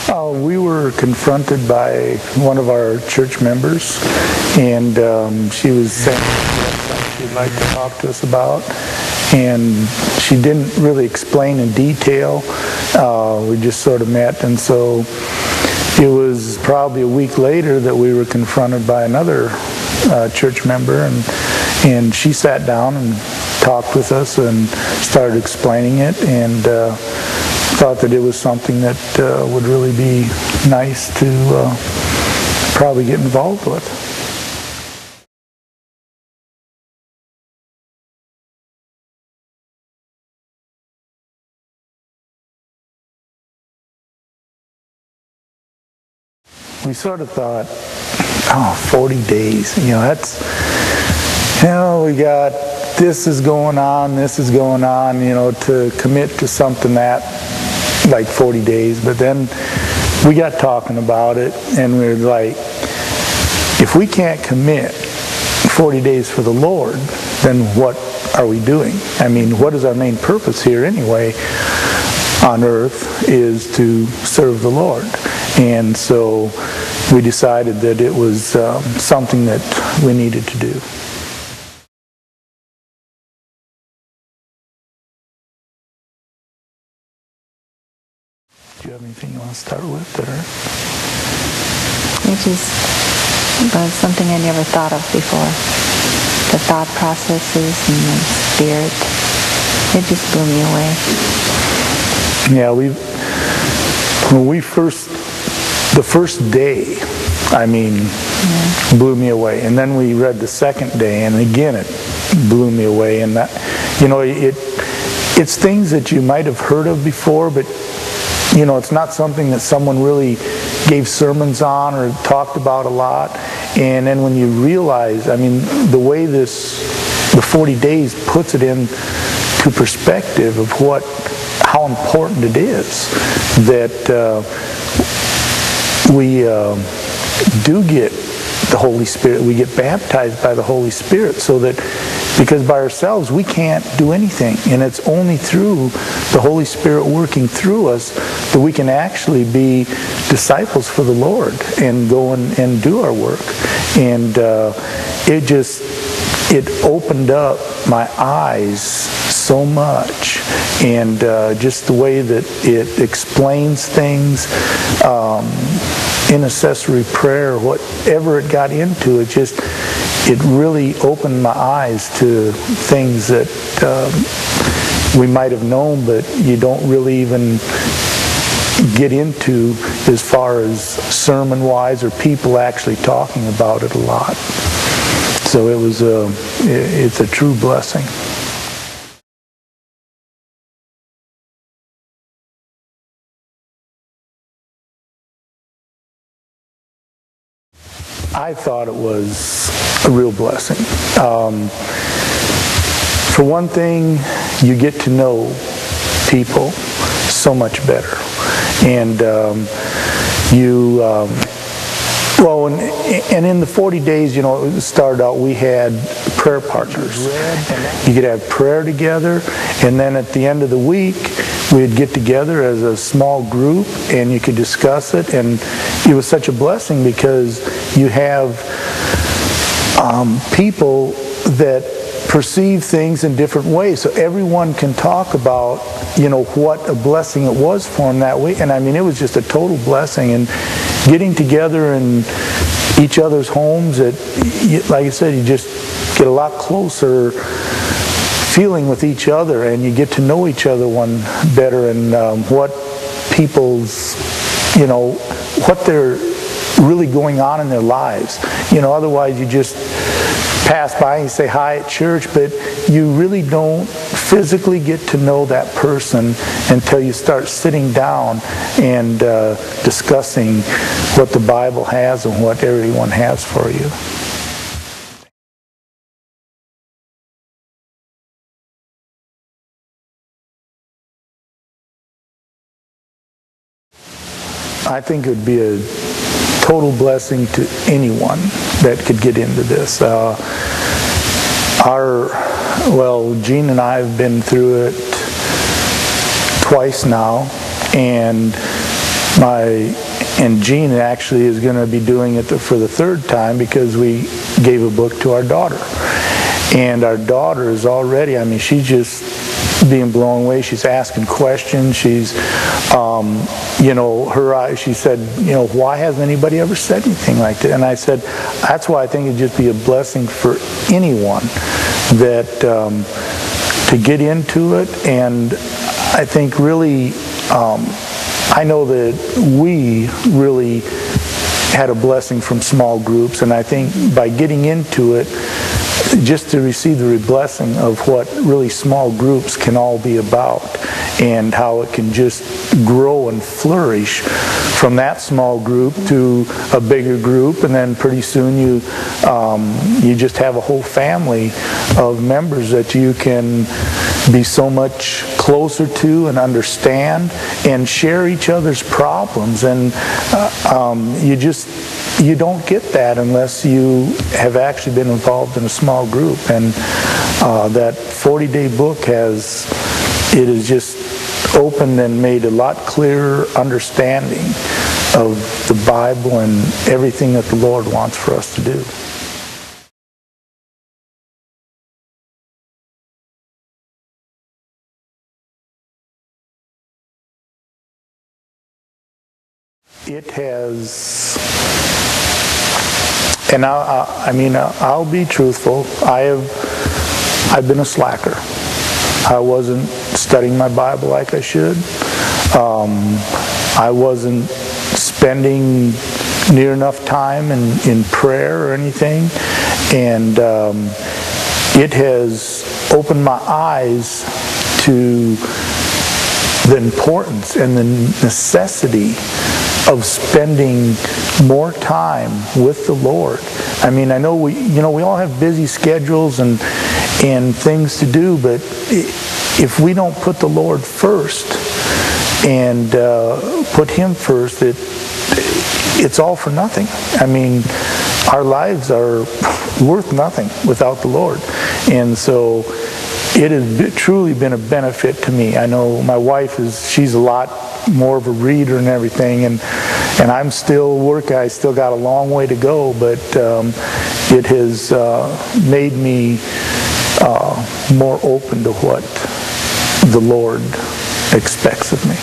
We were confronted by one of our church members, and she was saying something she'd like to talk to us about, and she didn't really explain in detail. We just sort of met, and so it was probably a week later that we were confronted by another church member, and she sat down and talked with us and started explaining it, and thought that it was something that would really be nice to probably get involved with. We sort of thought, 40 days, that's, we got this is going on, to commit to something that like 40 days. But then we got talking about it, and we were like, if we can't commit 40 days for the Lord, then what are we doing? I mean, what is our main purpose here anyway on earth is to serve the Lord. And so we decided that it was something that we needed to do. Do you have anything you want to start with there? It just was something I never thought of before. The thought processes and the spirit, it just blew me away. Yeah, the first day, blew me away. And then we read the second day, and again it blew me away. And that, it's things that you might have heard of before, but it's not something that someone really gave sermons on or talked about a lot. And then when you realize, the way the 40 days puts it into perspective of how important it is that we do get the Holy Spirit. We get baptized by the Holy Spirit, so that, because by ourselves we can't do anything, and it's only through the Holy Spirit working through us that we can actually be disciples for the Lord and go and do our work. And it opened up my eyes so much, and just the way that it explains things, intercessory prayer, whatever it got into, it really opened my eyes to things that we might have known, but you don't really even get into as far as sermon-wise or people actually talking about it a lot. So it's a true blessing. I thought it was a real blessing. For one thing, you get to know people so much better. And and in the 40 days, it started out, we had prayer partners. You could have prayer together, and then at the end of the week, we'd get together as a small group, and you could discuss it. And it was such a blessing because you have people that perceive things in different ways, so everyone can talk about what a blessing it was for them that week. And it was just a total blessing, and getting together in each other's homes, like I said, you just get a lot closer feeling with each other, and you get to know each other one better, and what people's, what they're really going on in their lives. Otherwise you just pass by and say hi at church, but you really don't physically get to know that person until you start sitting down and discussing what the Bible has and what everyone has for you. I think it would be a total blessing to anyone that could get into this. Jean and I have been through it twice now, and and Jean actually is going to be doing it for the third time because we gave a book to our daughter. And our daughter is already, I mean, she's just being blown away. She's asking questions. She's, you know, her eyes, she said, you know, why hasn't anybody ever said anything like that? And I said, that's why I think it'd just be a blessing for anyone that to get into it. And I think really, I know that we really had a blessing from small groups, and I think by getting into it, just to receive the blessing of what really small groups can all be about and how it can just grow and flourish from that small group to a bigger group, and then pretty soon you just have a whole family of members that you can be so much closer to and understand and share each other's problems. And you don't get that unless you have actually been involved in a small group. And that 40-day book has just opened and made a lot clearer understanding of the Bible and everything that the Lord wants for us to do. It has, and I'll be truthful. I've been a slacker. I wasn't studying my Bible like I should. I wasn't spending near enough time in prayer or anything, and it has opened my eyes to the importance and the necessity of spending more time with the Lord. I mean, I know we all have busy schedules and things to do, but if we don't put the Lord first and put Him first, it's all for nothing. I mean, our lives are worth nothing without the Lord. And so it has truly been a benefit to me. I know my wife she's a lot more of a reader and everything, and I'm still working. I still got a long way to go, but it has made me more open to what the Lord expects of me.